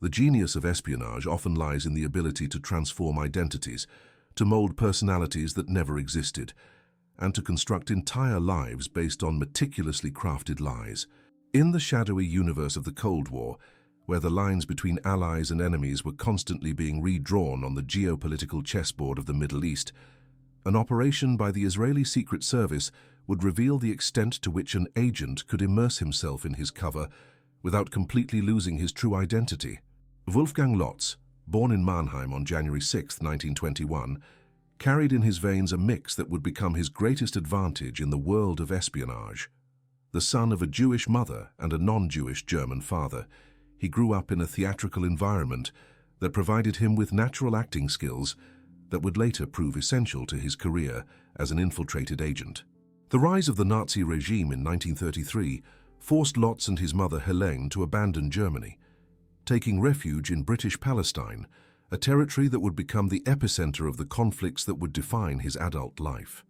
The genius of espionage often lies in the ability to transform identities, to mold personalities that never existed, and to construct entire lives based on meticulously crafted lies. In the shadowy universe of the Cold War, where the lines between allies and enemies were constantly being redrawn on the geopolitical chessboard of the Middle East, an operation by the Israeli Secret Service would reveal the extent to which an agent could immerse himself in his cover without completely losing his true identity. Wolfgang Lotz, born in Mannheim on January 6, 1921, carried in his veins a mix that would become his greatest advantage in the world of espionage. The son of a Jewish mother and a non-Jewish German father, he grew up in a theatrical environment that provided him with natural acting skills that would later prove essential to his career as an infiltrated agent. The rise of the Nazi regime in 1933 forced Lotz and his mother Helene to abandon Germany, taking refuge in British Palestine, a territory that would become the epicenter of the conflicts that would define his adult life.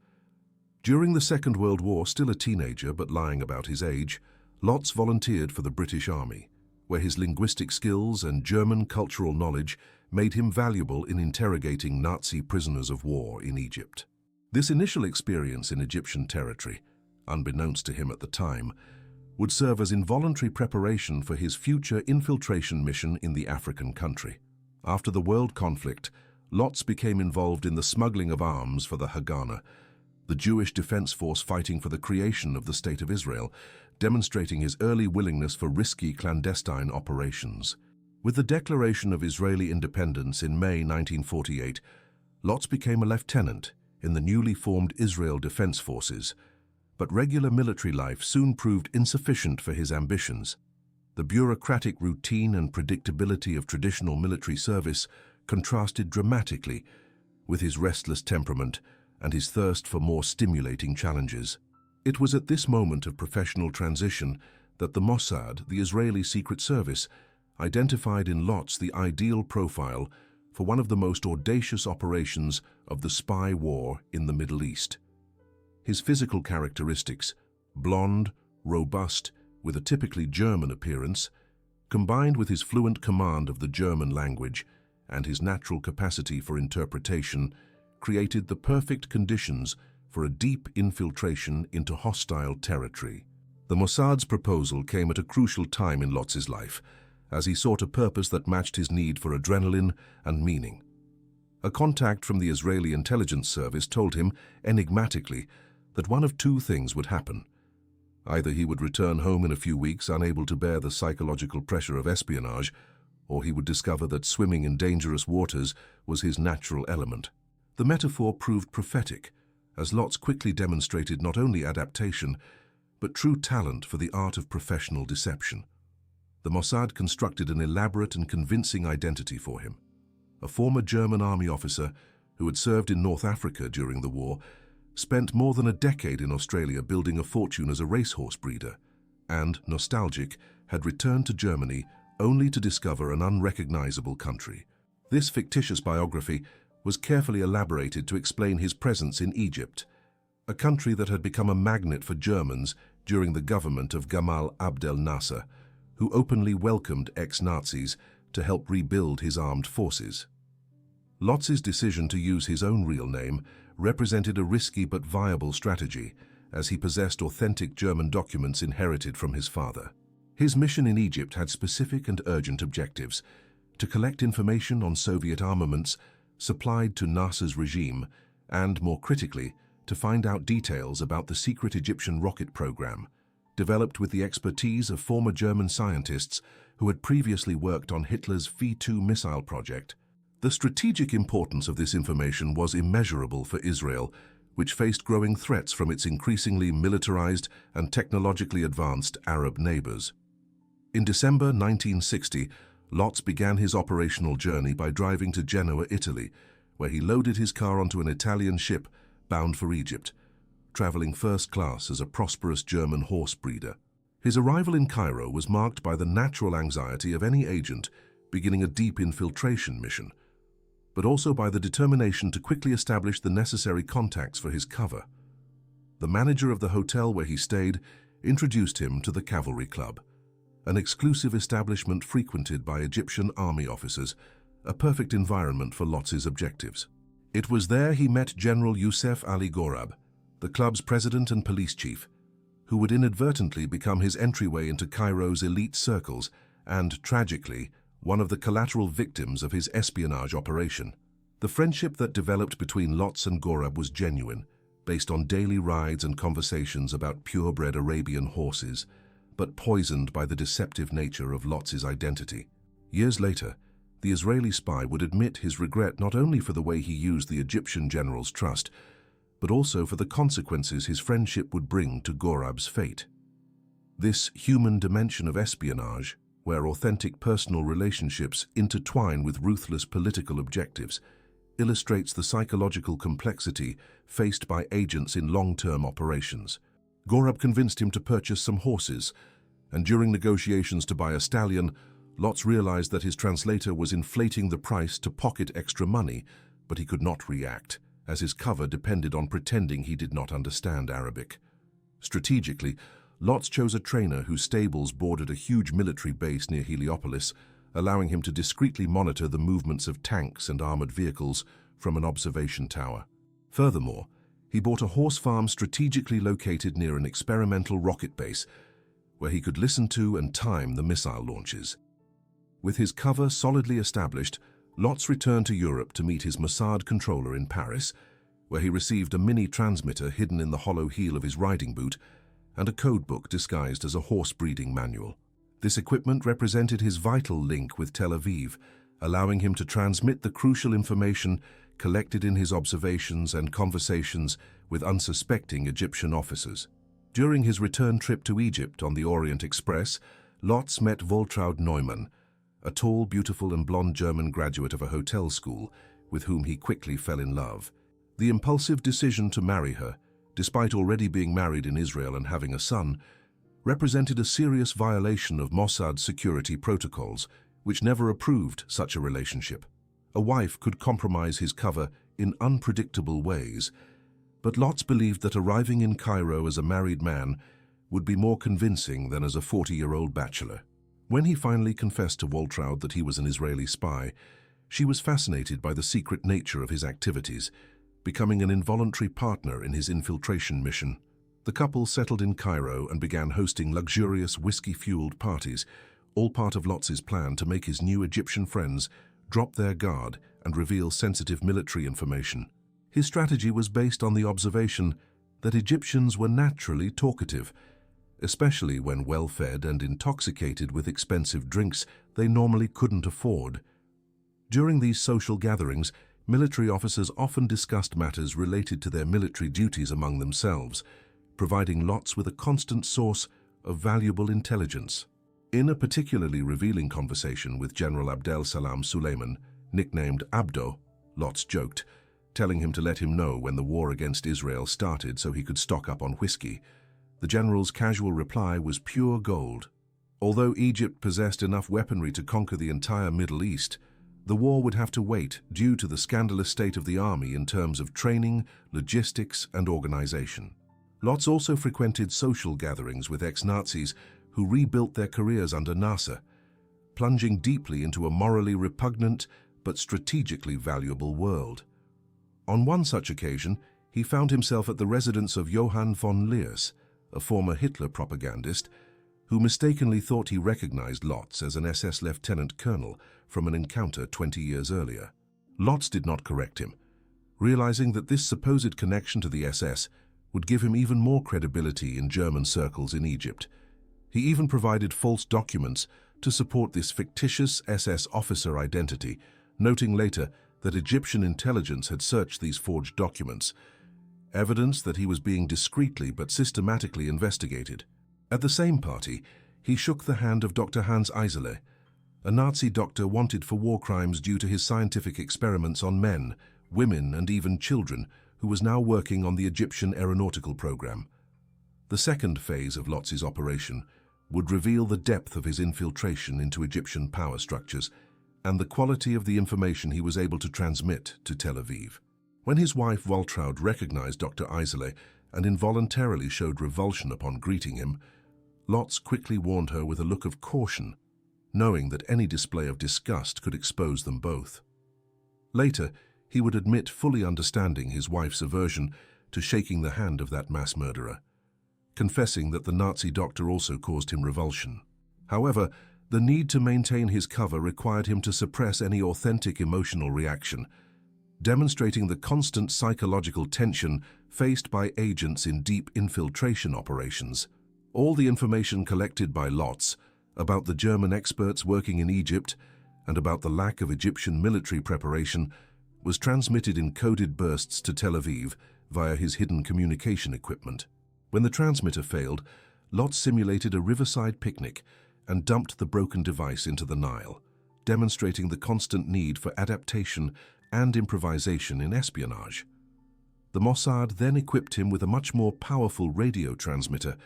During the Second World War, still a teenager but lying about his age, Lotz volunteered for the British Army, where his linguistic skills and German cultural knowledge made him valuable in interrogating Nazi prisoners of war in Egypt. This initial experience in Egyptian territory, unbeknownst to him at the time, would serve as involuntary preparation for his future infiltration mission in the African country. After the world conflict, Lotz became involved in the smuggling of arms for the Haganah, the Jewish defense force fighting for the creation of the State of Israel, demonstrating his early willingness for risky clandestine operations. With the declaration of Israeli independence in May 1948, Lotz became a lieutenant in the newly formed Israel Defense Forces, but regular military life soon proved insufficient for his ambitions. The bureaucratic routine and predictability of traditional military service contrasted dramatically with his restless temperament and his thirst for more stimulating challenges. It was at this moment of professional transition that the Mossad, the Israeli Secret Service, identified in Lotz the ideal profile for one of the most audacious operations of the spy war in the Middle East. His physical characteristics, blonde, robust, with a typically German appearance, combined with his fluent command of the German language and his natural capacity for interpretation, created the perfect conditions for a deep infiltration into hostile territory. The Mossad's proposal came at a crucial time in Lotz's life, as he sought a purpose that matched his need for adrenaline and meaning. A contact from the Israeli intelligence service told him, enigmatically, that one of two things would happen. Either he would return home in a few weeks unable to bear the psychological pressure of espionage, or he would discover that swimming in dangerous waters was his natural element. The metaphor proved prophetic, as Lotz quickly demonstrated not only adaptation, but true talent for the art of professional deception. The Mossad constructed an elaborate and convincing identity for him. A former German army officer who had served in North Africa during the war spent more than a decade in Australia building a fortune as a racehorse breeder, and, nostalgic, had returned to Germany only to discover an unrecognizable country. This fictitious biography was carefully elaborated to explain his presence in Egypt, a country that had become a magnet for Germans during the government of Gamal Abdel Nasser, who openly welcomed ex-Nazis to help rebuild his armed forces. Lotz's decision to use his own real name represented a risky but viable strategy, as he possessed authentic German documents inherited from his father. His mission in Egypt had specific and urgent objectives: to collect information on Soviet armaments supplied to Nasser's regime, and, more critically, to find out details about the secret Egyptian rocket program, developed with the expertise of former German scientists who had previously worked on Hitler's V-2 missile project. The strategic importance of this information was immeasurable for Israel, which faced growing threats from its increasingly militarized and technologically advanced Arab neighbors. In December 1960, Lotz began his operational journey by driving to Genoa, Italy, where he loaded his car onto an Italian ship bound for Egypt, traveling first class as a prosperous German horse breeder. His arrival in Cairo was marked by the natural anxiety of any agent beginning a deep infiltration mission, but also by the determination to quickly establish the necessary contacts for his cover. The manager of the hotel where he stayed introduced him to the Cavalry Club, an exclusive establishment frequented by Egyptian army officers, a perfect environment for Lotz's objectives. It was there he met General Youssef Ali Gorab, the club's president and police chief, who would inadvertently become his entryway into Cairo's elite circles and, tragically, one of the collateral victims of his espionage operation. The friendship that developed between Lotz and Gorab was genuine, based on daily rides and conversations about purebred Arabian horses, but poisoned by the deceptive nature of Lotz's identity. Years later, the Israeli spy would admit his regret not only for the way he used the Egyptian general's trust, but also for the consequences his friendship would bring to Gorab's fate. This human dimension of espionage, where authentic personal relationships intertwine with ruthless political objectives, illustrates the psychological complexity faced by agents in long-term operations. Gorab convinced him to purchase some horses, and during negotiations to buy a stallion, Lotz realized that his translator was inflating the price to pocket extra money, but he could not react, as his cover depended on pretending he did not understand Arabic. Strategically, Lotz chose a trainer whose stables bordered a huge military base near Heliopolis, allowing him to discreetly monitor the movements of tanks and armored vehicles from an observation tower. Furthermore, he bought a horse farm strategically located near an experimental rocket base, where he could listen to and time the missile launches. With his cover solidly established, Lotz returned to Europe to meet his Mossad controller in Paris, where he received a mini transmitter hidden in the hollow heel of his riding boot and a code book disguised as a horse breeding manual. This equipment represented his vital link with Tel Aviv, allowing him to transmit the crucial information collected in his observations and conversations with unsuspecting Egyptian officers. During his return trip to Egypt on the Orient Express, Lotz met Wolfgang Neumann, a tall, beautiful and blonde German graduate of a hotel school with whom he quickly fell in love. The impulsive decision to marry her, despite already being married in Israel and having a son, represented a serious violation of Mossad security protocols, which never approved such a relationship. A wife could compromise his cover in unpredictable ways, but Lotz believed that arriving in Cairo as a married man would be more convincing than as a 40-year-old bachelor. When he finally confessed to Wolfgang that he was an Israeli spy, she was fascinated by the secret nature of his activities, becoming an involuntary partner in his infiltration mission. The couple settled in Cairo and began hosting luxurious whiskey-fueled parties, all part of Lotz's plan to make his new Egyptian friends drop their guard and reveal sensitive military information. His strategy was based on the observation that Egyptians were naturally talkative, especially when well-fed and intoxicated with expensive drinks they normally couldn't afford. During these social gatherings, military officers often discussed matters related to their military duties among themselves, providing Lotz with a constant source of valuable intelligence. In a particularly revealing conversation with General Abdel Salam Suleiman, nicknamed Abdo, Lotz joked, telling him to let him know when the war against Israel started so he could stock up on whiskey. The general's casual reply was pure gold. Although Egypt possessed enough weaponry to conquer the entire Middle East, the war would have to wait due to the scandalous state of the army in terms of training, logistics, and organization. Lotz also frequented social gatherings with ex-Nazis who rebuilt their careers under Nasser, plunging deeply into a morally repugnant but strategically valuable world. On one such occasion, he found himself at the residence of Johann von Leers, a former Hitler propagandist, who mistakenly thought he recognized Lotz as an SS lieutenant colonel from an encounter 20 years earlier. Lotz did not correct him, realizing that this supposed connection to the SS would give him even more credibility in German circles in Egypt. He even provided false documents to support this fictitious SS officer identity, noting later that Egyptian intelligence had searched these forged documents, evidence that he was being discreetly but systematically investigated. At the same party, he shook the hand of Dr. Hans Eisele, a Nazi doctor wanted for war crimes due to his scientific experiments on men, women, and even children, who was now working on the Egyptian aeronautical program. The second phase of Lotz's operation would reveal the depth of his infiltration into Egyptian power structures and the quality of the information he was able to transmit to Tel Aviv. When his wife Waltraud recognized Dr. Eisele and involuntarily showed revulsion upon greeting him, Lotz quickly warned her with a look of caution, knowing that any display of disgust could expose them both. Later, he would admit fully understanding his wife's aversion to shaking the hand of that mass murderer, confessing that the Nazi doctor also caused him revulsion. However, the need to maintain his cover required him to suppress any authentic emotional reaction, demonstrating the constant psychological tension faced by agents in deep infiltration operations. All the information collected by Lotz about the German experts working in Egypt and about the lack of Egyptian military preparation was transmitted in coded bursts to Tel Aviv via his hidden communication equipment. When the transmitter failed, Lotz simulated a riverside picnic and dumped the broken device into the Nile, demonstrating the constant need for adaptation and improvisation in espionage. The Mossad then equipped him with a much more powerful radio transmitter,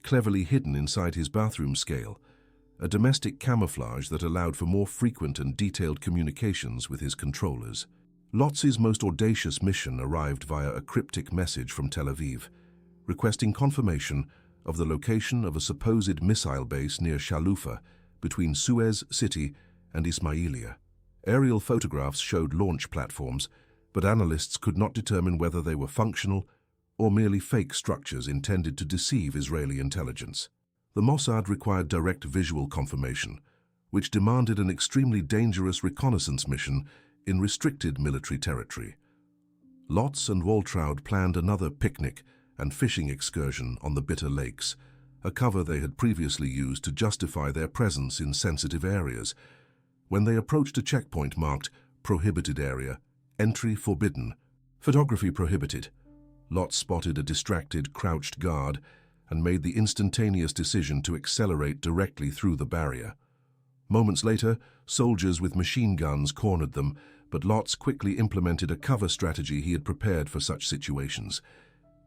cleverly hidden inside his bathroom scale, a domestic camouflage that allowed for more frequent and detailed communications with his controllers. Lotz's most audacious mission arrived via a cryptic message from Tel Aviv, requesting confirmation of the location of a supposed missile base near Shalufa between Suez City and Ismailia. Aerial photographs showed launch platforms, but analysts could not determine whether they were functional or merely fake structures intended to deceive Israeli intelligence. The Mossad required direct visual confirmation, which demanded an extremely dangerous reconnaissance mission in restricted military territory. Lotz and Waltraud planned another picnic and fishing excursion on the Bitter Lakes, a cover they had previously used to justify their presence in sensitive areas. When they approached a checkpoint marked Prohibited Area, Entry Forbidden, Photography Prohibited, Lotz spotted a distracted, crouched guard and made the instantaneous decision to accelerate directly through the barrier. Moments later, soldiers with machine guns cornered them, but Lotz quickly implemented a cover strategy he had prepared for such situations.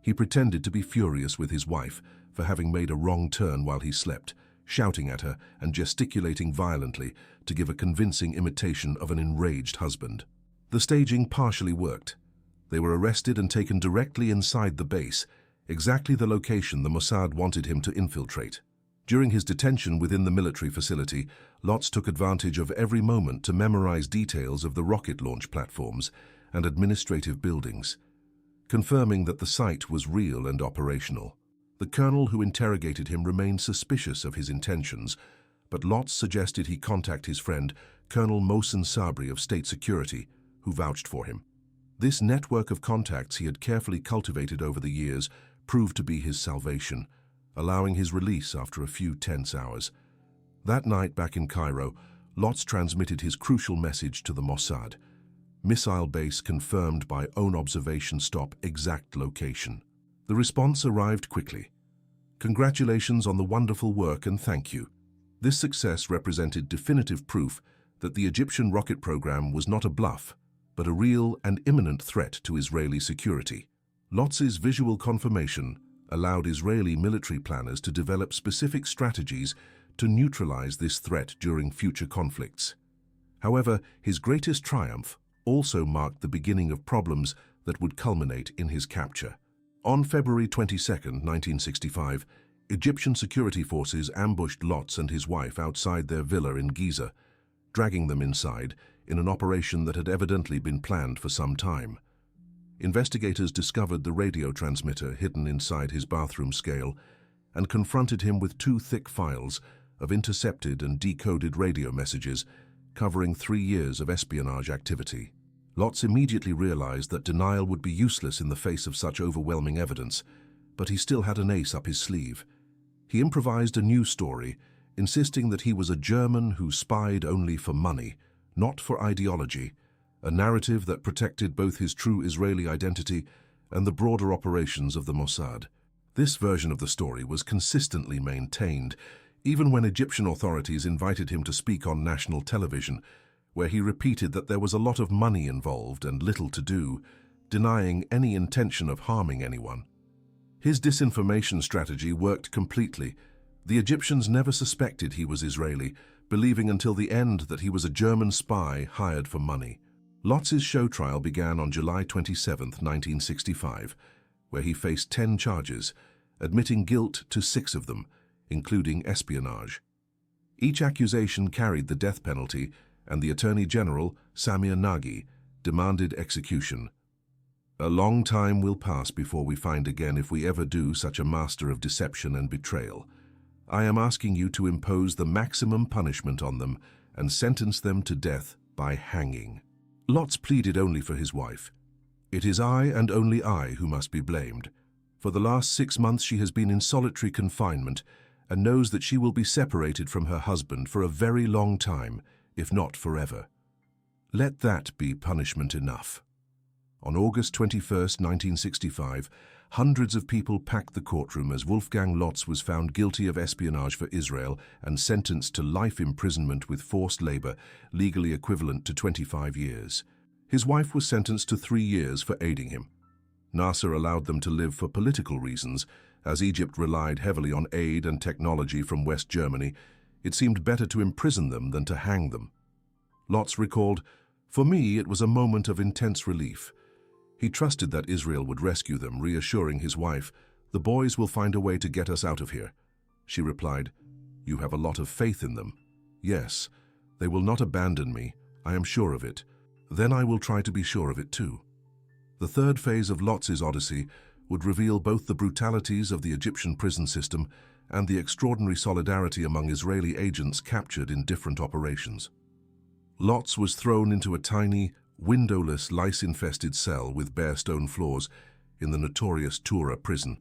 He pretended to be furious with his wife for having made a wrong turn while he slept, shouting at her and gesticulating violently to give a convincing imitation of an enraged husband. The staging partially worked. They were arrested and taken directly inside the base, exactly the location the Mossad wanted him to infiltrate. During his detention within the military facility, Lotz took advantage of every moment to memorize details of the rocket launch platforms and administrative buildings, confirming that the site was real and operational. The colonel who interrogated him remained suspicious of his intentions, but Lotz suggested he contact his friend, Colonel Mohsen Sabri of State Security, who vouched for him. This network of contacts he had carefully cultivated over the years proved to be his salvation, allowing his release after a few tense hours. That night back in Cairo, Lotz transmitted his crucial message to the Mossad. Missile base confirmed by own observation stop exact location. The response arrived quickly. Congratulations on the wonderful work and thank you. This success represented definitive proof that the Egyptian rocket program was not a bluff, but a real and imminent threat to Israeli security. Lotz's visual confirmation allowed Israeli military planners to develop specific strategies to neutralize this threat during future conflicts. However, his greatest triumph also marked the beginning of problems that would culminate in his capture. On February 22, 1965, Egyptian security forces ambushed Lotz and his wife outside their villa in Giza, dragging them inside in an operation that had evidently been planned for some time. Investigators discovered the radio transmitter hidden inside his bathroom scale and confronted him with 2 thick files of intercepted and decoded radio messages covering 3 years of espionage activity. Lotz immediately realized that denial would be useless in the face of such overwhelming evidence, but he still had an ace up his sleeve. He improvised a new story, insisting that he was a German who spied only for money, not for ideology, a narrative that protected both his true Israeli identity and the broader operations of the Mossad. This version of the story was consistently maintained, even when Egyptian authorities invited him to speak on national television, where he repeated that there was a lot of money involved and little to do, denying any intention of harming anyone. His disinformation strategy worked completely. The Egyptians never suspected he was Israeli, believing until the end that he was a German spy hired for money. Lotz's show trial began on July 27, 1965, where he faced 10 charges, admitting guilt to 6 of them, including espionage. Each accusation carried the death penalty, and the Attorney General, Samir Nagy, demanded execution. A long time will pass before we find again if we ever do such a master of deception and betrayal. I am asking you to impose the maximum punishment on them and sentence them to death by hanging. Lotz pleaded only for his wife. It is I and only I who must be blamed. For the last 6 months she has been in solitary confinement and knows that she will be separated from her husband for a very long time, if not forever. Let that be punishment enough. On August 21, 1965, hundreds of people packed the courtroom as Wolfgang Lotz was found guilty of espionage for Israel and sentenced to life imprisonment with forced labor, legally equivalent to 25 years. His wife was sentenced to 3 years for aiding him. Nasser allowed them to live for political reasons. As Egypt relied heavily on aid and technology from West Germany, it seemed better to imprison them than to hang them. Lotz recalled, "For me, it was a moment of intense relief." He trusted that Israel would rescue them, reassuring his wife, "The boys will find a way to get us out of here." She replied, "You have a lot of faith in them." "Yes, they will not abandon me, I am sure of it. Then I will try to be sure of it too." The third phase of Lotz's odyssey would reveal both the brutalities of the Egyptian prison system and the extraordinary solidarity among Israeli agents captured in different operations. Lotz was thrown into a tiny, windowless, lice-infested cell with bare stone floors in the notorious Tura prison,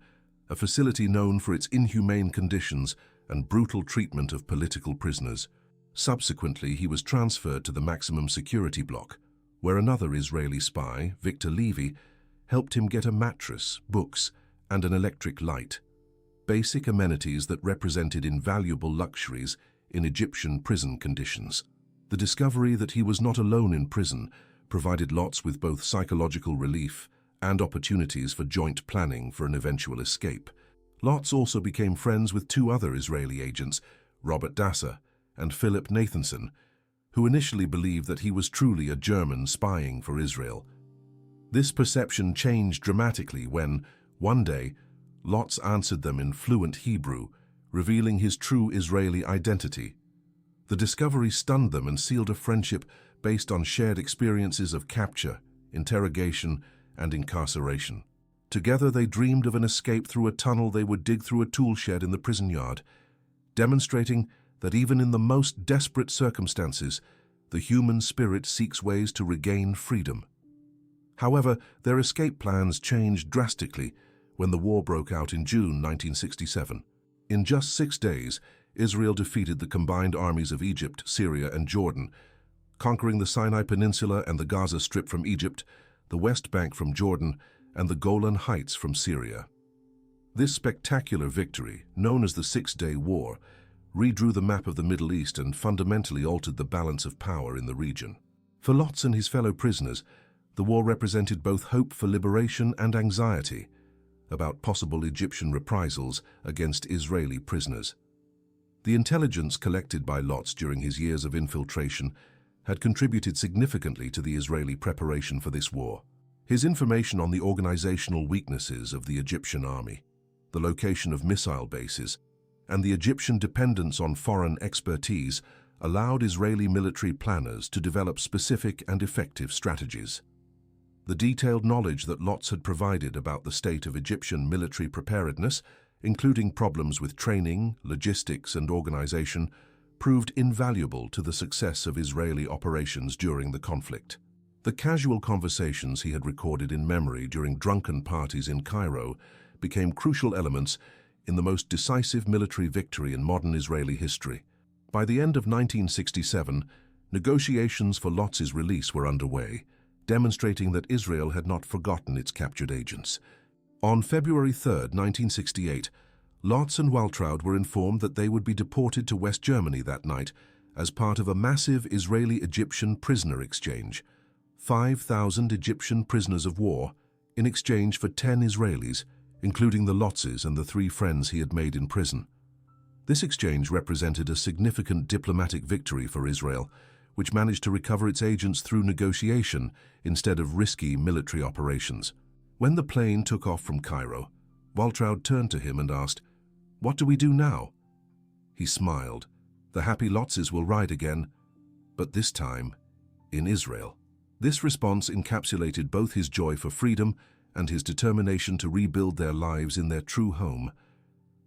a facility known for its inhumane conditions and brutal treatment of political prisoners. Subsequently, he was transferred to the maximum security block, where another Israeli spy, Victor Levy, helped him get a mattress, books, and an electric light, basic amenities that represented invaluable luxuries in Egyptian prison conditions. The discovery that he was not alone in prison provided Lotz with both psychological relief and opportunities for joint planning for an eventual escape. Lotz also became friends with 2 other Israeli agents, Robert Dasser and Philip Nathanson, who initially believed that he was truly a German spying for Israel. This perception changed dramatically when, one day, Lotz answered them in fluent Hebrew, revealing his true Israeli identity. The discovery stunned them and sealed a friendship based on shared experiences of capture, interrogation, and incarceration. Together they dreamed of an escape through a tunnel they would dig through a tool shed in the prison yard, demonstrating that even in the most desperate circumstances, the human spirit seeks ways to regain freedom. However, their escape plans changed drastically when the war broke out in June 1967. In just 6 days, Israel defeated the combined armies of Egypt, Syria, and Jordan, conquering the Sinai Peninsula and the Gaza Strip from Egypt, the West Bank from Jordan, and the Golan Heights from Syria. This spectacular victory, known as the Six-Day War, redrew the map of the Middle East and fundamentally altered the balance of power in the region. For Lotz and his fellow prisoners, the war represented both hope for liberation and anxiety about possible Egyptian reprisals against Israeli prisoners. The intelligence collected by Lotz during his years of infiltration had contributed significantly to the Israeli preparation for this war. His information on the organizational weaknesses of the Egyptian army, the location of missile bases, and the Egyptian dependence on foreign expertise allowed Israeli military planners to develop specific and effective strategies. The detailed knowledge that Lotz had provided about the state of Egyptian military preparedness, including problems with training, logistics, and organization, proved invaluable to the success of Israeli operations during the conflict. The casual conversations he had recorded in memory during drunken parties in Cairo became crucial elements in the most decisive military victory in modern Israeli history. By the end of 1967, negotiations for Lotz's release were underway, demonstrating that Israel had not forgotten its captured agents. On February 3, 1968, Lotz and Waltraud were informed that they would be deported to West Germany that night as part of a massive Israeli-Egyptian prisoner exchange. 5,000 Egyptian prisoners of war in exchange for 10 Israelis, including the Lotzes and the 3 friends he had made in prison. This exchange represented a significant diplomatic victory for Israel, which managed to recover its agents through negotiation instead of risky military operations. When the plane took off from Cairo, Waltraud turned to him and asked, "What do we do now?" He smiled. The happy Lotzes will ride again, but this time in Israel. This response encapsulated both his joy for freedom and his determination to rebuild their lives in their true home.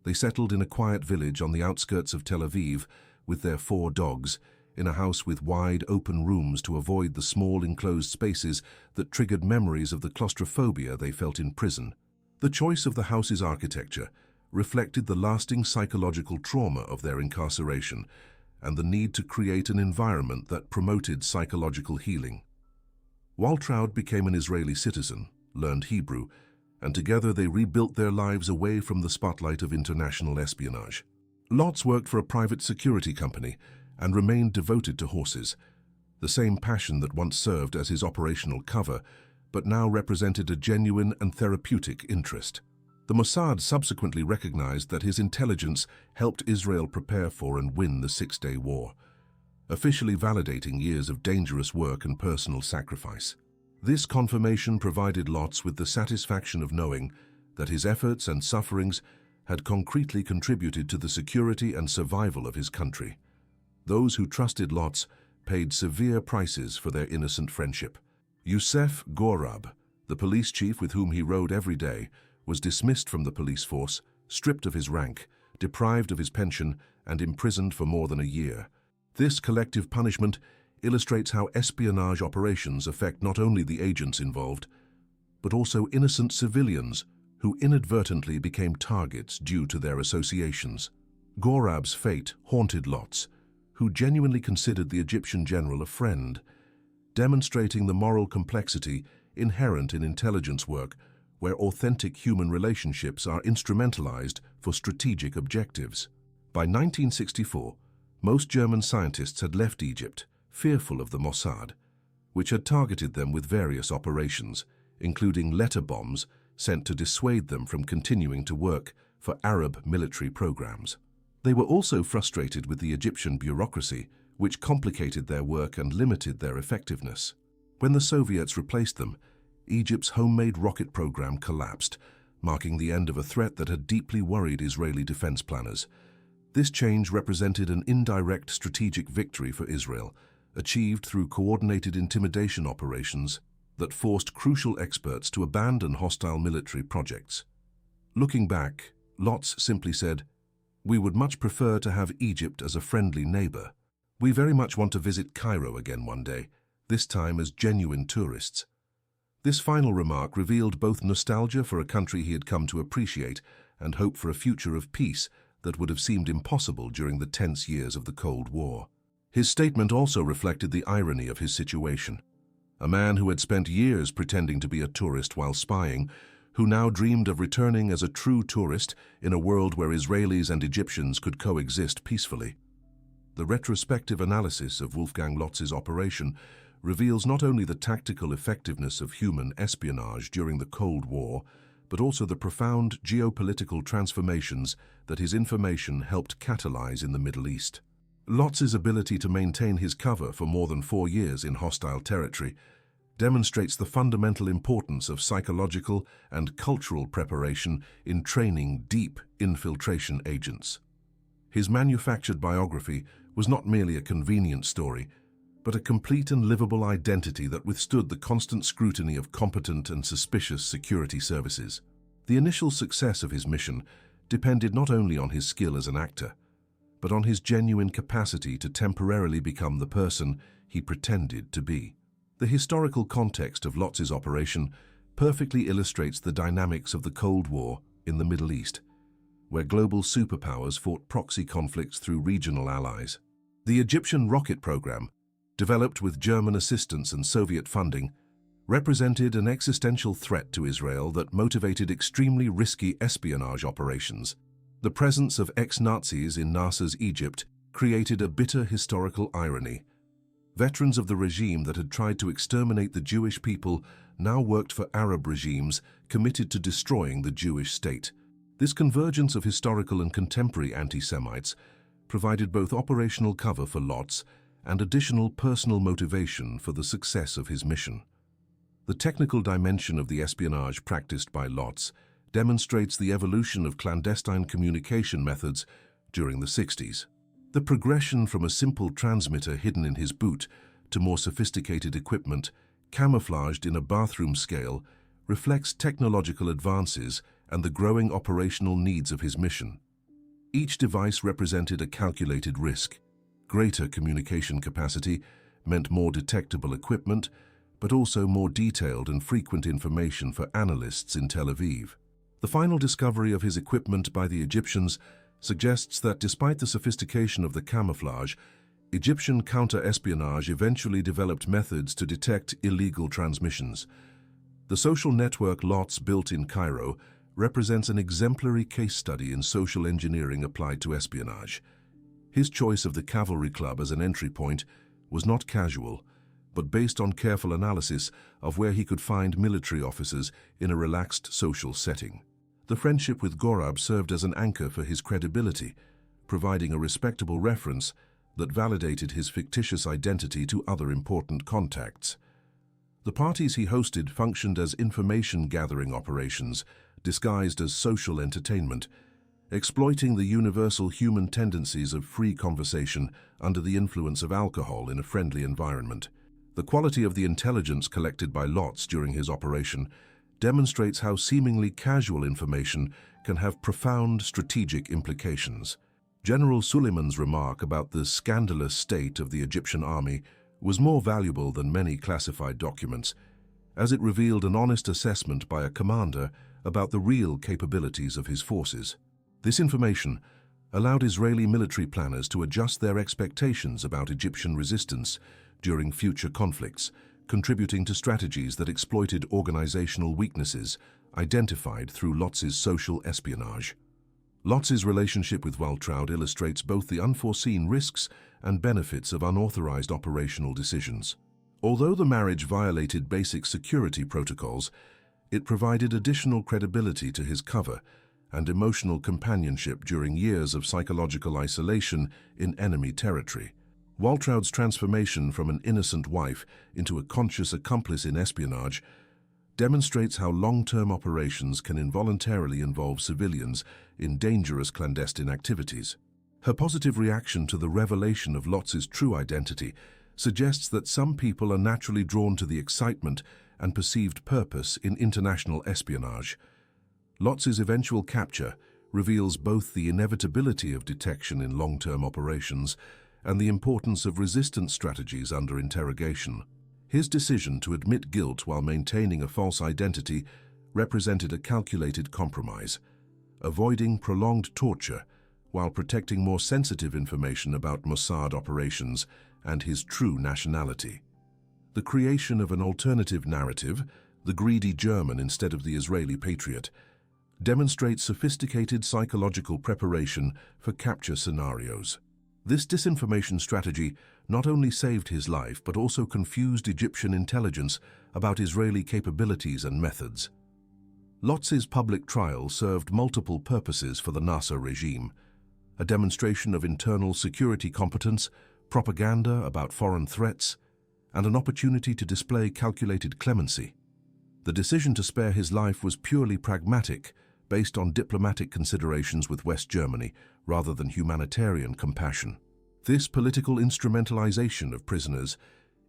They settled in a quiet village on the outskirts of Tel Aviv with their 4 dogs, in a house with wide, open rooms to avoid the small, enclosed spaces that triggered memories of the claustrophobia they felt in prison. The choice of the house's architecture reflected the lasting psychological trauma of their incarceration and the need to create an environment that promoted psychological healing. Waltraud became an Israeli citizen, learned Hebrew, and together they rebuilt their lives away from the spotlight of international espionage. Lotz worked for a private security company and remained devoted to horses, the same passion that once served as his operational cover, but now represented a genuine and therapeutic interest. The Mossad subsequently recognized that his intelligence helped Israel prepare for and win the Six-Day War, officially validating years of dangerous work and personal sacrifice. This confirmation provided Lotz with the satisfaction of knowing that his efforts and sufferings had concretely contributed to the security and survival of his country. Those who trusted Lotz paid severe prices for their innocent friendship. Youssef Gorab, the police chief with whom he rode every day, was dismissed from the police force, stripped of his rank, deprived of his pension, and imprisoned for more than a year. This collective punishment illustrates how espionage operations affect not only the agents involved, but also innocent civilians who inadvertently became targets due to their associations. Gorab's fate haunted Lotz, who genuinely considered the Egyptian general a friend, demonstrating the moral complexity inherent in intelligence work where authentic human relationships are instrumentalized for strategic objectives. By 1964, most German scientists had left Egypt, fearful of the Mossad, which had targeted them with various operations, including letter bombs sent to dissuade them from continuing to work for Arab military programs. They were also frustrated with the Egyptian bureaucracy, which complicated their work and limited their effectiveness. When the Soviets replaced them, Egypt's homemade rocket program collapsed, marking the end of a threat that had deeply worried Israeli defense planners. This change represented an indirect strategic victory for Israel, achieved through coordinated intimidation operations that forced crucial experts to abandon hostile military projects. Looking back, Lotz simply said, "We would much prefer to have Egypt as a friendly neighbor. We very much want to visit Cairo again one day, this time as genuine tourists." This final remark revealed both nostalgia for a country he had come to appreciate and hope for a future of peace that would have seemed impossible during the tense years of the Cold War. His statement also reflected the irony of his situation. A man who had spent years pretending to be a tourist while spying, who now dreamed of returning as a true tourist in a world where Israelis and Egyptians could coexist peacefully. The retrospective analysis of Wolfgang Lotz's operation reveals not only the tactical effectiveness of human espionage during the Cold War, but also the profound geopolitical transformations that his information helped catalyze in the Middle East. Lotz's ability to maintain his cover for more than 4 years in hostile territory demonstrates the fundamental importance of psychological and cultural preparation in training deep infiltration agents. His manufactured biography was not merely a convenient story, but a complete and livable identity that withstood the constant scrutiny of competent and suspicious security services. The initial success of his mission depended not only on his skill as an actor, but on his genuine capacity to temporarily become the person he pretended to be. The historical context of Lotz's operation perfectly illustrates the dynamics of the Cold War in the Middle East, where global superpowers fought proxy conflicts through regional allies. The Egyptian rocket program, developed with German assistance and Soviet funding, represented an existential threat to Israel that motivated extremely risky espionage operations. The presence of ex-Nazis in Nasser's Egypt created a bitter historical irony. Veterans of the regime that had tried to exterminate the Jewish people now worked for Arab regimes committed to destroying the Jewish state. This convergence of historical and contemporary anti-Semites provided both operational cover for Lotz and additional personal motivation for the success of his mission. The technical dimension of the espionage practiced by Lotz demonstrates the evolution of clandestine communication methods during the 60s. The progression from a simple transmitter hidden in his boot to more sophisticated equipment, camouflaged in a bathroom scale, reflects technological advances and the growing operational needs of his mission. Each device represented a calculated risk. Greater communication capacity meant more detectable equipment, but also more detailed and frequent information for analysts in Tel Aviv. The final discovery of his equipment by the Egyptians suggests that despite the sophistication of the camouflage, Egyptian counter-espionage eventually developed methods to detect illegal transmissions. The social network Lotz built in Cairo represents an exemplary case study in social engineering applied to espionage. His choice of the Cavalry Club as an entry point was not casual, but based on careful analysis of where he could find military officers in a relaxed social setting. The friendship with Gorab served as an anchor for his credibility, providing a respectable reference that validated his fictitious identity to other important contacts. The parties he hosted functioned as information-gathering operations, disguised as social entertainment, exploiting the universal human tendencies of free conversation under the influence of alcohol in a friendly environment. The quality of the intelligence collected by Lotz during his operation demonstrates how seemingly casual information can have profound strategic implications. General Suleiman's remark about the scandalous state of the Egyptian army was more valuable than many classified documents, as it revealed an honest assessment by a commander about the real capabilities of his forces. This information allowed Israeli military planners to adjust their expectations about Egyptian resistance during future conflicts, contributing to strategies that exploited organizational weaknesses identified through Lotz's social espionage. Lotz's relationship with Waltraud illustrates both the unforeseen risks and benefits of unauthorized operational decisions. Although the marriage violated basic security protocols, it provided additional credibility to his cover and emotional companionship during years of psychological isolation in enemy territory. Waltraud's transformation from an innocent wife into a conscious accomplice in espionage demonstrates how long-term operations can involuntarily involve civilians in dangerous clandestine activities. Her positive reaction to the revelation of Lotz's true identity suggests that some people are naturally drawn to the excitement and perceived purpose in international espionage. Lotz's eventual capture reveals both the inevitability of detection in long-term operations and the importance of resistance strategies under interrogation. His decision to admit guilt while maintaining a false identity represented a calculated compromise, avoiding prolonged torture while protecting more sensitive information about Mossad operations and his true nationality. The creation of an alternative narrative, the greedy German instead of the Israeli patriot, demonstrates sophisticated psychological preparation for capture scenarios. This disinformation strategy not only saved his life but also confused Egyptian intelligence about Israeli capabilities and methods. Lotz's public trial served multiple purposes for the Nasser regime: a demonstration of internal security competence, propaganda about foreign threats, and an opportunity to display calculated clemency. The decision to spare his life was purely pragmatic, based on diplomatic considerations with West Germany rather than humanitarian compassion. This political instrumentalization of prisoners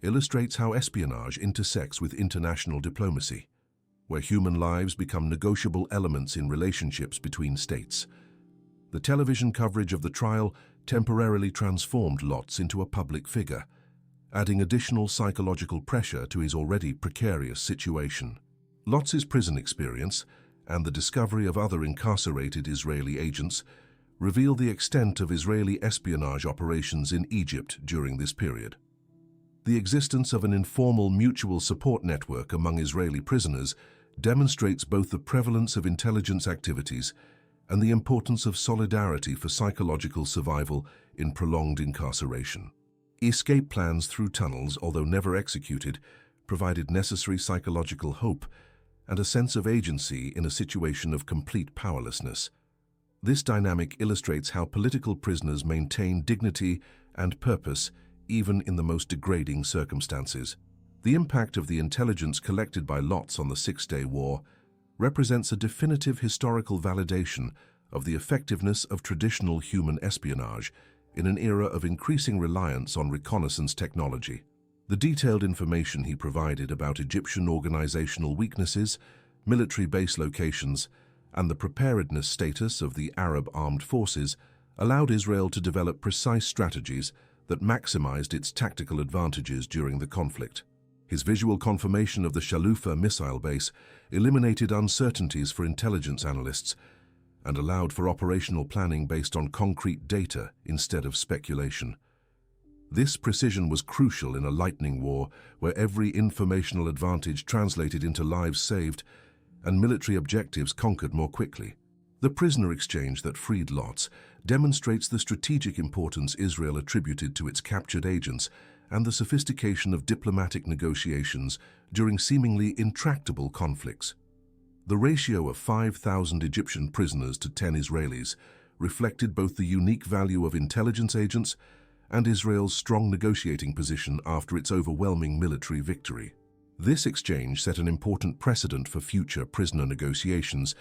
illustrates how espionage intersects with international diplomacy, where human lives become negotiable elements in relationships between states. The television coverage of the trial temporarily transformed Lotz into a public figure, adding additional psychological pressure to his already precarious situation. Lotz's prison experience and the discovery of other incarcerated Israeli agents reveal the extent of Israeli espionage operations in Egypt during this period. The existence of an informal mutual support network among Israeli prisoners demonstrates both the prevalence of intelligence activities and the importance of solidarity for psychological survival in prolonged incarceration. Escape plans through tunnels, although never executed, provided necessary psychological hope and a sense of agency in a situation of complete powerlessness. This dynamic illustrates how political prisoners maintain dignity and purpose even in the most degrading circumstances. The impact of the intelligence collected by Lotz on the Six-Day War represents a definitive historical validation of the effectiveness of traditional human espionage in an era of increasing reliance on reconnaissance technology. The detailed information he provided about Egyptian organizational weaknesses, military base locations, and the preparedness status of the Arab armed forces allowed Israel to develop precise strategies that maximized its tactical advantages during the conflict. His visual confirmation of the Shalufa missile base eliminated uncertainties for intelligence analysts and allowed for operational planning based on concrete data instead of speculation. This precision was crucial in a lightning war where every informational advantage translated into lives saved and military objectives conquered more quickly. The prisoner exchange that freed Lotz demonstrates the strategic importance Israel attributed to its captured agents and the sophistication of diplomatic negotiations during seemingly intractable conflicts. The ratio of 5,000 Egyptian prisoners to 10 Israelis reflected both the unique value of intelligence agents and Israel's strong negotiating position after its overwhelming military victory. This exchange set an important precedent for future prisoner negotiations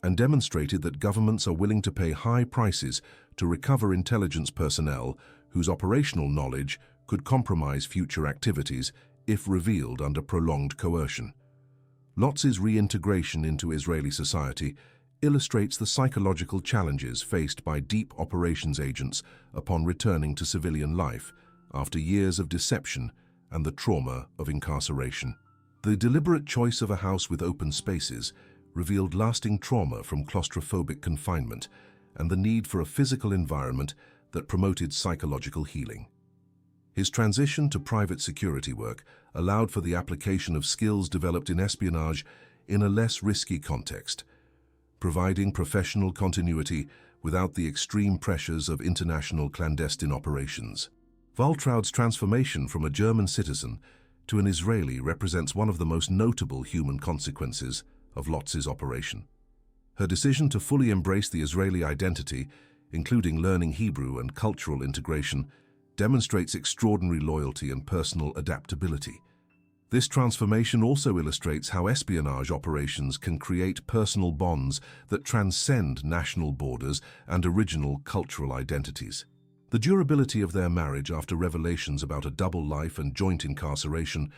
and demonstrated that governments are willing to pay high prices to recover intelligence personnel whose operational knowledge could compromise future activities if revealed under prolonged coercion. Lotz's reintegration into Israeli society illustrates the psychological challenges faced by deep operations agents upon returning to civilian life after years of deception and the trauma of incarceration. The deliberate choice of a house with open spaces revealed lasting trauma from claustrophobic confinement and the need for a physical environment that promoted psychological healing. His transition to private security work allowed for the application of skills developed in espionage in a less risky context, providing professional continuity without the extreme pressures of international clandestine operations. Waltraud's transformation from a German citizen to an Israeli represents one of the most notable human consequences of Lotz's operation. Her decision to fully embrace the Israeli identity, including learning Hebrew and cultural integration, demonstrates extraordinary loyalty and personal adaptability. This transformation also illustrates how espionage operations can create personal bonds that transcend national borders and original cultural identities. The durability of their marriage after revelations about a double life and joint incarceration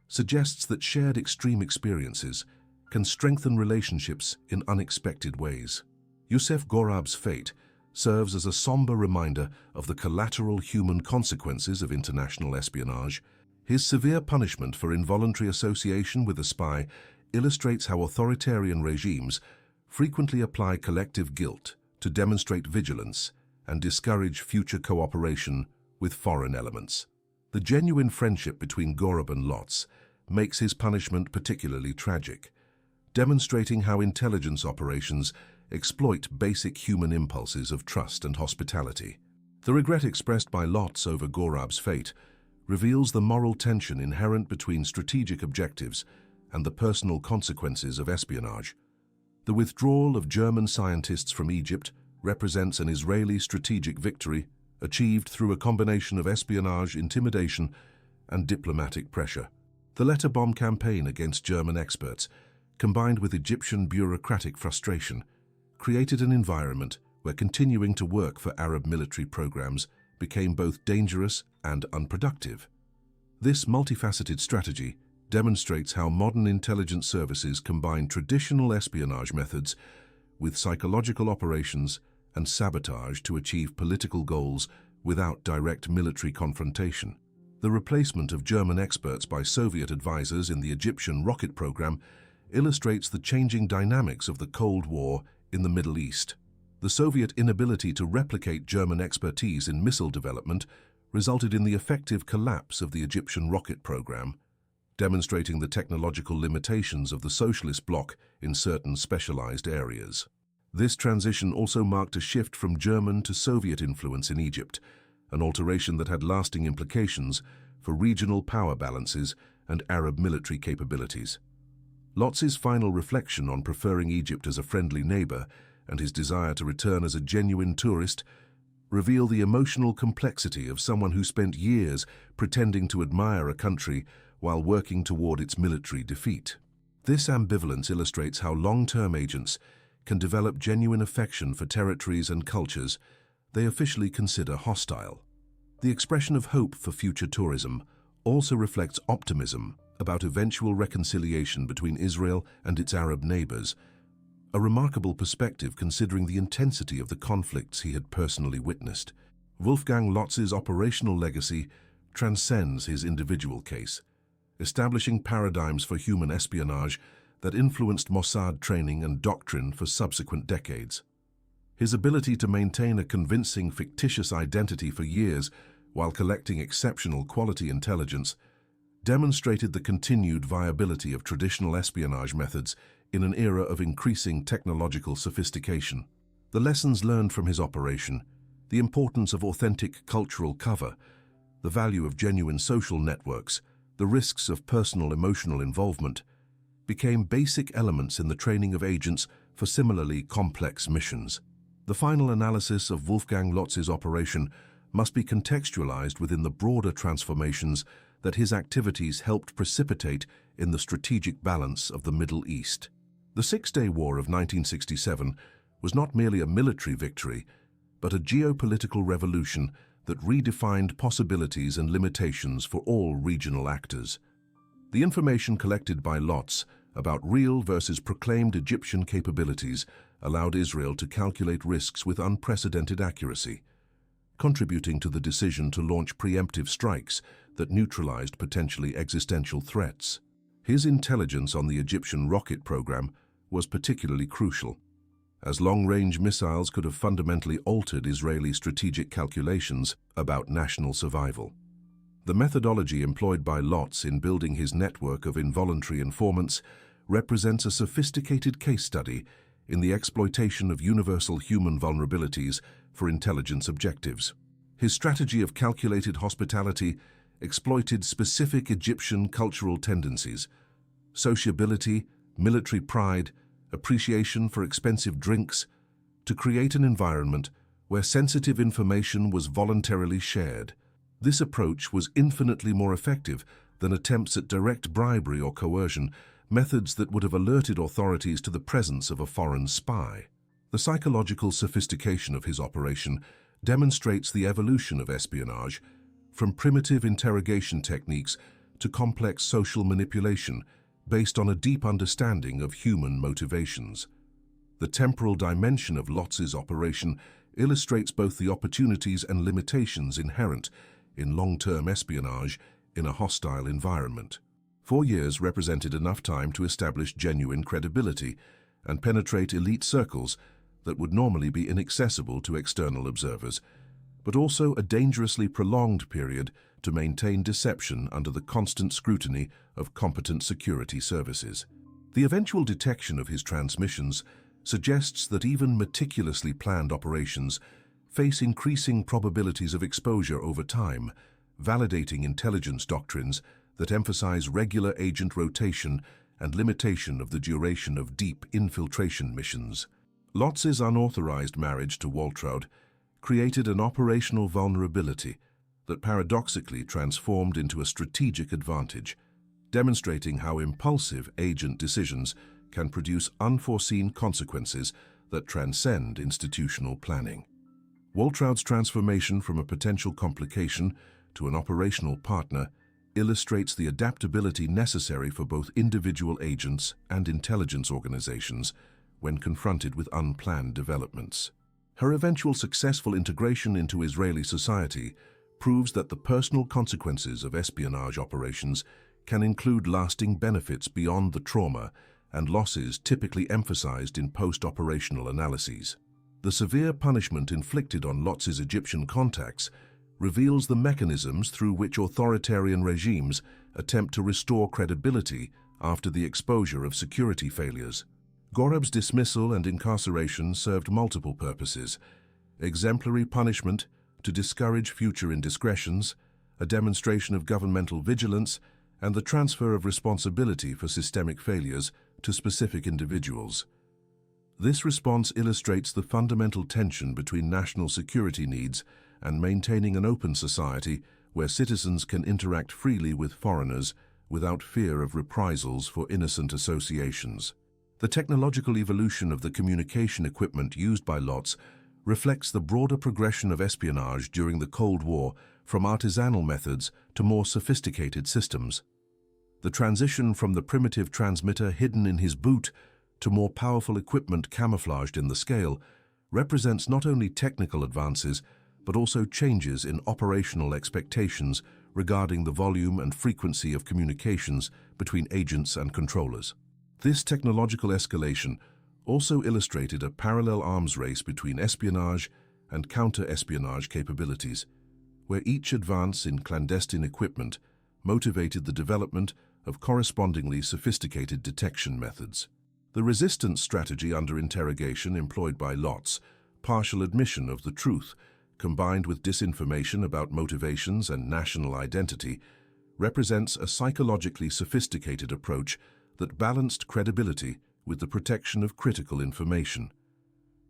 suggests that shared extreme experiences can strengthen relationships in unexpected ways. Youssef Gorab's fate serves as a somber reminder of the collateral human consequences of international espionage. His severe punishment for involuntary association with a spy illustrates how authoritarian regimes frequently apply collective guilt to demonstrate vigilance and discourage future cooperation with foreign elements. The genuine friendship between Gorab and Lotz makes his punishment particularly tragic, demonstrating how intelligence operations exploit basic human impulses of trust and hospitality. The regret expressed by Lotz over Gorab's fate reveals the moral tension inherent between strategic objectives and the personal consequences of espionage. The withdrawal of German scientists from Egypt represents an Israeli strategic victory achieved through a combination of espionage, intimidation, and diplomatic pressure. The letter bomb campaign against German experts, combined with Egyptian bureaucratic frustration, created an environment where continuing to work for Arab military programs became both dangerous and unproductive. This multifaceted strategy demonstrates how modern intelligence services combine traditional espionage methods with psychological operations and sabotage to achieve political goals without direct military confrontation. The replacement of German experts by Soviet advisors in the Egyptian rocket program illustrates the changing dynamics of the Cold War in the Middle East. The Soviet inability to replicate German expertise in missile development resulted in the effective collapse of the Egyptian rocket program, demonstrating the technological limitations of the socialist bloc in certain specialized areas. This transition also marked a shift from German to Soviet influence in Egypt, an alteration that had lasting implications for regional power balances and Arab military capabilities. Lotz's final reflection on preferring Egypt as a friendly neighbor and his desire to return as a genuine tourist reveal the emotional complexity of someone who spent years pretending to admire a country while working toward its military defeat. This ambivalence illustrates how long-term agents can develop genuine affection for territories and cultures they officially consider hostile. The expression of hope for future tourism also reflects optimism about eventual reconciliation between Israel and its Arab neighbors, a remarkable perspective considering the intensity of the conflicts he had personally witnessed. Wolfgang Lotz's operational legacy transcends his individual case, establishing paradigms for human espionage that influenced Mossad training and doctrine for subsequent decades. His ability to maintain a convincing fictitious identity for years while collecting exceptional quality intelligence demonstrated the continued viability of traditional espionage methods in an era of increasing technological sophistication. The lessons learned from his operation, the importance of authentic cultural cover, the value of genuine social networks, the risks of personal emotional involvement, became basic elements in the training of agents for similarly complex missions. The final analysis of Wolfgang Lotz's operation must be contextualized within the broader transformations that his activities helped precipitate in the strategic balance of the Middle East. The Six-Day War of 1967 was not merely a military victory, but a geopolitical revolution that redefined possibilities and limitations for all regional actors. The information collected by Lotz about real versus proclaimed Egyptian capabilities allowed Israel to calculate risks with unprecedented accuracy, contributing to the decision to launch preemptive strikes that neutralized potentially existential threats. His intelligence on the Egyptian rocket program was particularly crucial, as long-range missiles could have fundamentally altered Israeli strategic calculations about national survival. The methodology employed by Lotz in building his network of involuntary informants represents a sophisticated case study in the exploitation of universal human vulnerabilities for intelligence objectives. His strategy of calculated hospitality exploited specific Egyptian cultural tendencies, sociability, military pride, appreciation for expensive drinks, to create an environment where sensitive information was voluntarily shared. This approach was infinitely more effective than attempts at direct bribery or coercion, methods that would have alerted authorities to the presence of a foreign spy. The psychological sophistication of his operation demonstrates the evolution of espionage from primitive interrogation techniques to complex social manipulation based on a deep understanding of human motivations. The temporal dimension of Lotz's operation illustrates both the opportunities and limitations inherent in long-term espionage in a hostile environment. 4 years represented enough time to establish genuine credibility and penetrate elite circles that would normally be inaccessible to external observers, but also a dangerously prolonged period to maintain deception under the constant scrutiny of competent security services. The eventual detection of his transmissions suggests that even meticulously planned operations face increasing probabilities of exposure over time, validating intelligence doctrines that emphasize regular agent rotation and limitation of the duration of deep infiltration missions. Lotz's unauthorized marriage to Waltraud created an operational vulnerability that paradoxically transformed into a strategic advantage, demonstrating how impulsive agent decisions can produce unforeseen consequences that transcend institutional planning. Waltraud's transformation from a potential complication to an operational partner illustrates the adaptability necessary for both individual agents and intelligence organizations when confronted with unplanned developments. Her eventual successful integration into Israeli society proves that the personal consequences of espionage operations can include lasting benefits beyond the trauma and losses typically emphasized in post-operational analyses. The severe punishment inflicted on Lotz's Egyptian contacts reveals the mechanisms through which authoritarian regimes attempt to restore credibility after the exposure of security failures. Goreb's dismissal and incarceration served multiple purposes: exemplary punishment to discourage future indiscretions, a demonstration of governmental vigilance, and the transfer of responsibility for systemic failures to specific individuals. This response illustrates the fundamental tension between national security needs and maintaining an open society where citizens can interact freely with foreigners without fear of reprisals for innocent associations. The technological evolution of the communication equipment used by Lotz reflects the broader progression of espionage during the Cold War from artisanal methods to more sophisticated systems. The transition from the primitive transmitter hidden in his boot to more powerful equipment camouflaged in the scale represents not only technical advances but also changes in operational expectations regarding the volume and frequency of communications between agents and controllers. This technological escalation also illustrated a parallel arms race between espionage and counter-espionage capabilities, where each advance in clandestine equipment motivated the development of correspondingly sophisticated detection methods. The resistance strategy under interrogation employed by Lotz, partial admission of the truth, combined with disinformation about motivations and national identity, represents a psychologically sophisticated approach that balanced credibility with the protection of critical information.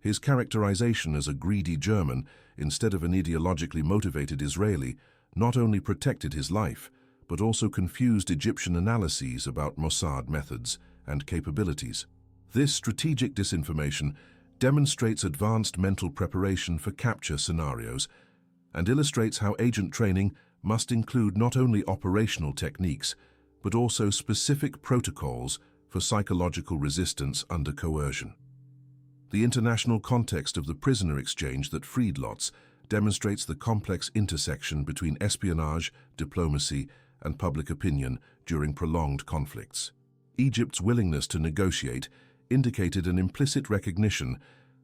His characterization as a greedy German instead of an ideologically motivated Israeli not only protected his life, but also confused Egyptian analyses about Mossad methods and capabilities. This strategic disinformation demonstrates advanced mental preparation for capture scenarios and illustrates how agent training must include not only operational techniques, but also specific protocols for psychological resistance under coercion. The international context of the prisoner exchange that freed Lotz demonstrates the complex intersection between espionage, diplomacy, and public opinion during prolonged conflicts. Egypt's willingness to negotiate indicated an implicit recognition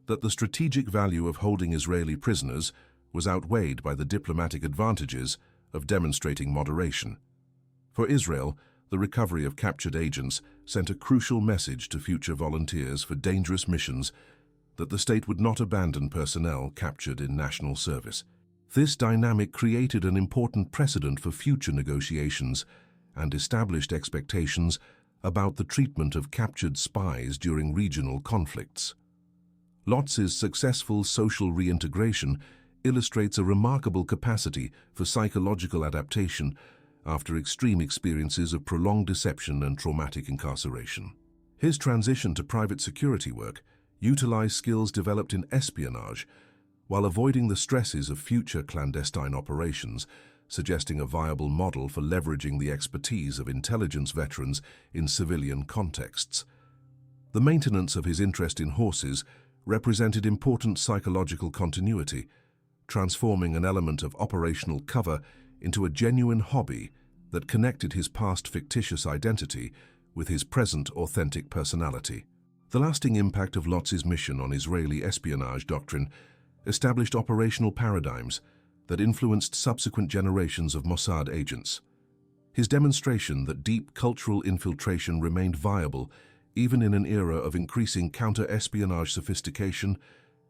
that the strategic value of holding Israeli prisoners was outweighed by the diplomatic advantages of demonstrating moderation. For Israel, the recovery of captured agents sent a crucial message to future volunteers for dangerous missions that the state would not abandon personnel captured in national service. This dynamic created an important precedent for future negotiations and established expectations about the treatment of captured spies during regional conflicts. Lotz's successful social reintegration illustrates a remarkable capacity for psychological adaptation after extreme experiences of prolonged deception and traumatic incarceration. His transition to private security work utilized skills developed in espionage while avoiding the stresses of future clandestine operations, suggesting a viable model for leveraging the expertise of intelligence veterans in civilian contexts. The maintenance of his interest in horses represented important psychological continuity, transforming an element of operational cover into a genuine hobby that connected his past fictitious identity with his present authentic personality. The lasting impact of Lotz's mission on Israeli espionage doctrine established operational paradigms that influenced subsequent generations of Mossad agents. His demonstration that deep cultural infiltration remained viable even in an era of increasing counter-espionage sophistication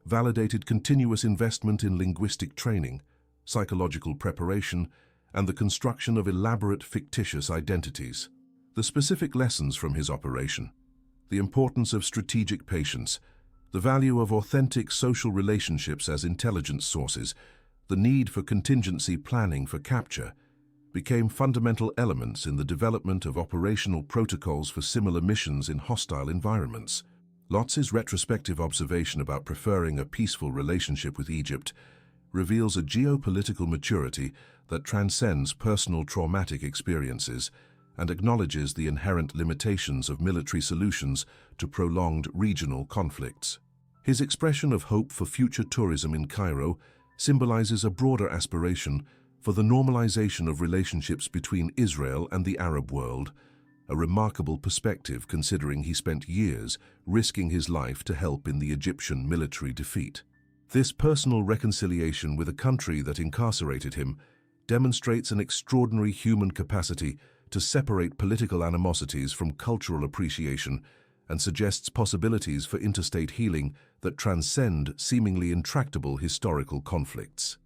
validated continuous investment in linguistic training, psychological preparation, and the construction of elaborate fictitious identities. The specific lessons from his operation, the importance of strategic patience, the value of authentic social relationships as intelligence sources, the need for contingency planning for capture, became fundamental elements in the development of operational protocols for similar missions in hostile environments. Lotz's retrospective observation about preferring a peaceful relationship with Egypt reveals a geopolitical maturity that transcends personal traumatic experiences and acknowledges the inherent limitations of military solutions to prolonged regional conflicts. His expression of hope for future tourism in Cairo symbolizes a broader aspiration for the normalization of relationships between Israel and the Arab world, a remarkable perspective considering he spent years risking his life to help in the Egyptian military defeat. This personal reconciliation with a country that incarcerated him demonstrates an extraordinary human capacity to separate political animosities from cultural appreciation and suggests possibilities for interstate healing that transcend seemingly intractable historical conflicts.